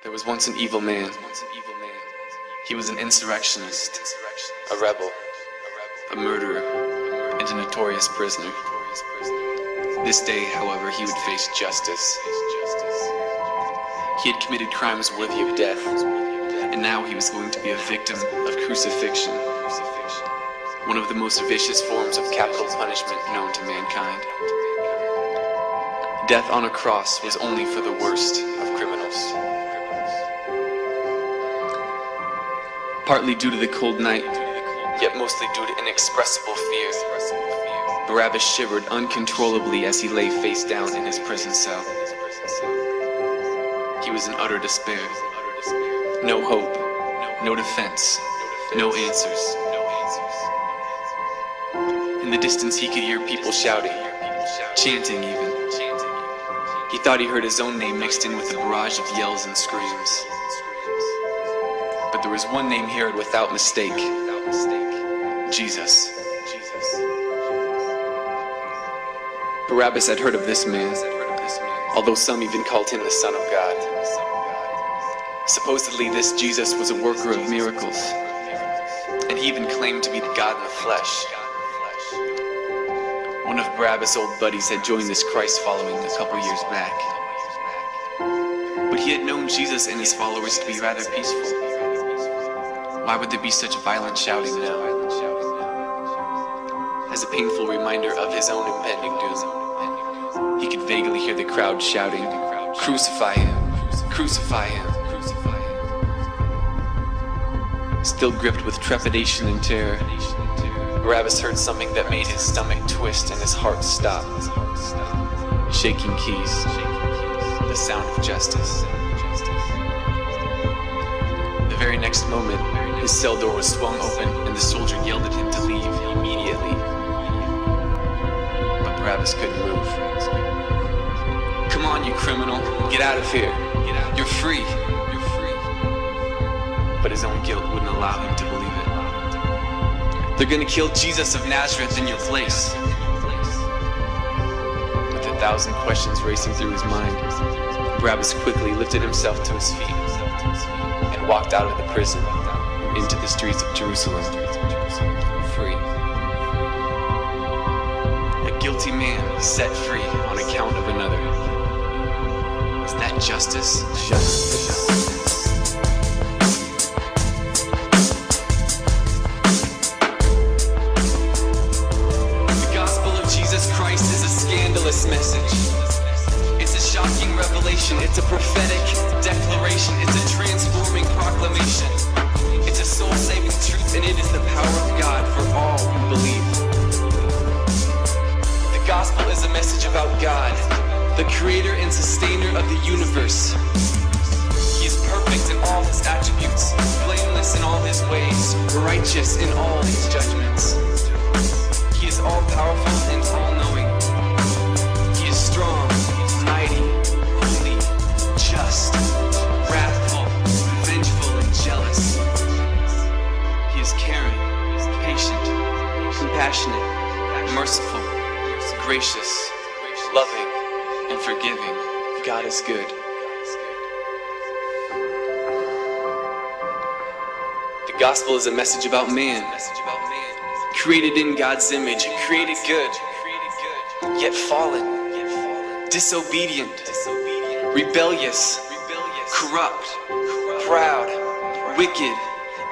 There was once an evil man. He was an insurrectionist, a rebel, a murderer, and a notorious prisoner. This day, however, he would face justice. He had committed crimes worthy of death, and now he was going to be a victim of crucifixion, one of the most vicious forms of capital punishment known to mankind. Death on a cross was only for the worst of criminals. Partly due to the cold night, yet mostly due to inexpressible fear, Barabbas shivered uncontrollably as he lay face down in his prison cell. He was in utter despair. No hope, no defense, no answers. In the distance he could hear people shouting, chanting even. He thought he heard his own name mixed in with a barrage of yells and screams. But there was one name he heard without mistake: Jesus. Barabbas had heard of this man, although some even called him the Son of God. Supposedly this Jesus was a worker of miracles, and he even claimed to be the God in the flesh. One of Barabbas' old buddies had joined this Christ following a couple years back. But he had known Jesus and his followers to be rather peaceful. Why would there be such violent shouting now? As a painful reminder of his own impending doom, he could vaguely hear the crowd shouting, "Crucify him! Crucify him!" Still gripped with trepidation and terror, Barabbas heard something that made his stomach twist and his heart stop. Shaking keys, the sound of justice. The very next moment, his cell door was swung open and the soldier yelled at him to leave immediately. But Barabbas couldn't move. "Come on, you criminal, get out of here. You're free." But his own guilt wouldn't allow him to believe it. "They're gonna kill Jesus of Nazareth in your place." With 1,000 questions racing through his mind, Barabbas quickly lifted himself to his feet and walked out of the prison into the streets of Jerusalem, free. A guilty man set free on account of another. Is that justice? Message. It's a shocking revelation, it's a prophetic declaration, it's a transforming proclamation. It's a soul-saving truth, and it is the power of God for all who believe. The gospel is a message about God, the creator and sustainer of the universe. He is perfect in all his attributes, blameless in all his ways, righteous in all his judgments. He is all-powerful and all-knowing. Strong, mighty, holy, just, wrathful, vengeful, and jealous. He is caring, patient, compassionate, merciful, gracious, loving, and forgiving. God is good. The gospel is a message about man, created in God's image, created good, yet fallen. Disobedient, rebellious, corrupt, proud, wicked,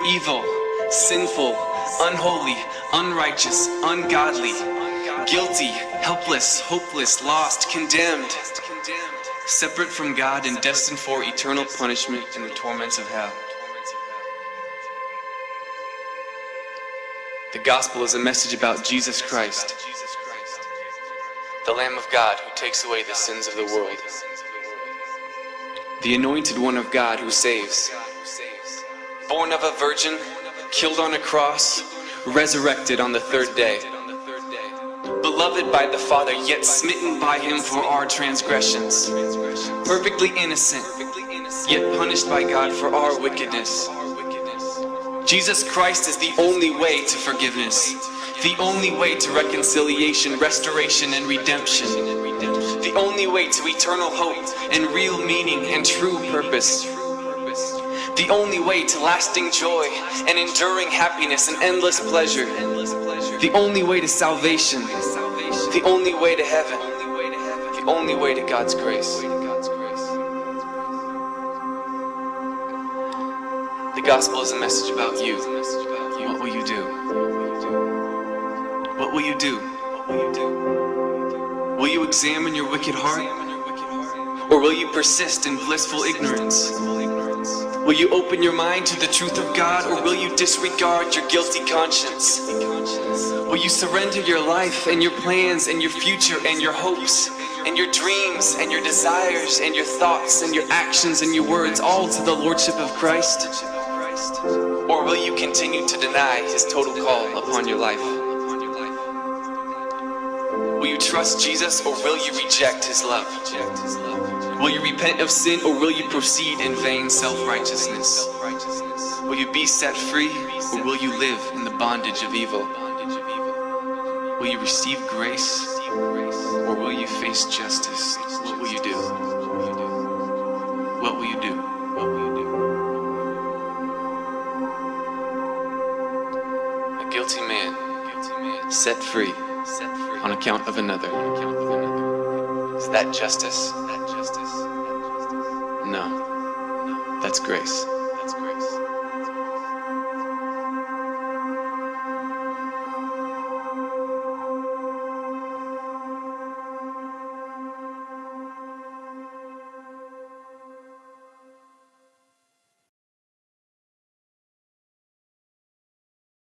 evil, sinful, unholy, unrighteous, ungodly, guilty, helpless, hopeless, lost, condemned, separate from God and destined for eternal punishment in the torments of hell. The gospel is a message about Jesus Christ, the Lamb of God who takes away the sins of the world. The anointed one of God who saves. Born of a virgin, killed on a cross, resurrected on the third day. Beloved by the Father, yet smitten by him for our transgressions. Perfectly innocent, yet punished by God for our wickedness. Jesus Christ is the only way to forgiveness. The only way to reconciliation, restoration, and redemption. The only way to eternal hope and real meaning and true purpose. The only way to lasting joy and enduring happiness and endless pleasure. The only way to salvation. The only way to heaven. The only way to God's grace. The gospel is a message about you. What will you do? What will you do? Will you examine your wicked heart? Or will you persist in blissful ignorance? Will you open your mind to the truth of God, or will you disregard your guilty conscience? Will you surrender your life and your plans and your future and your hopes and your dreams and your desires and your thoughts and your actions and your words all to the Lordship of Christ? Or will you continue to deny His total call upon your life? Will you trust Jesus, or will you reject His love? Will you repent of sin, or will you proceed in vain self-righteousness? Will you be set free, or will you live in the bondage of evil? Will you receive grace, or will you face justice? What will you do? What will you do? A guilty man set free on account of another. Is that justice? No, that's grace.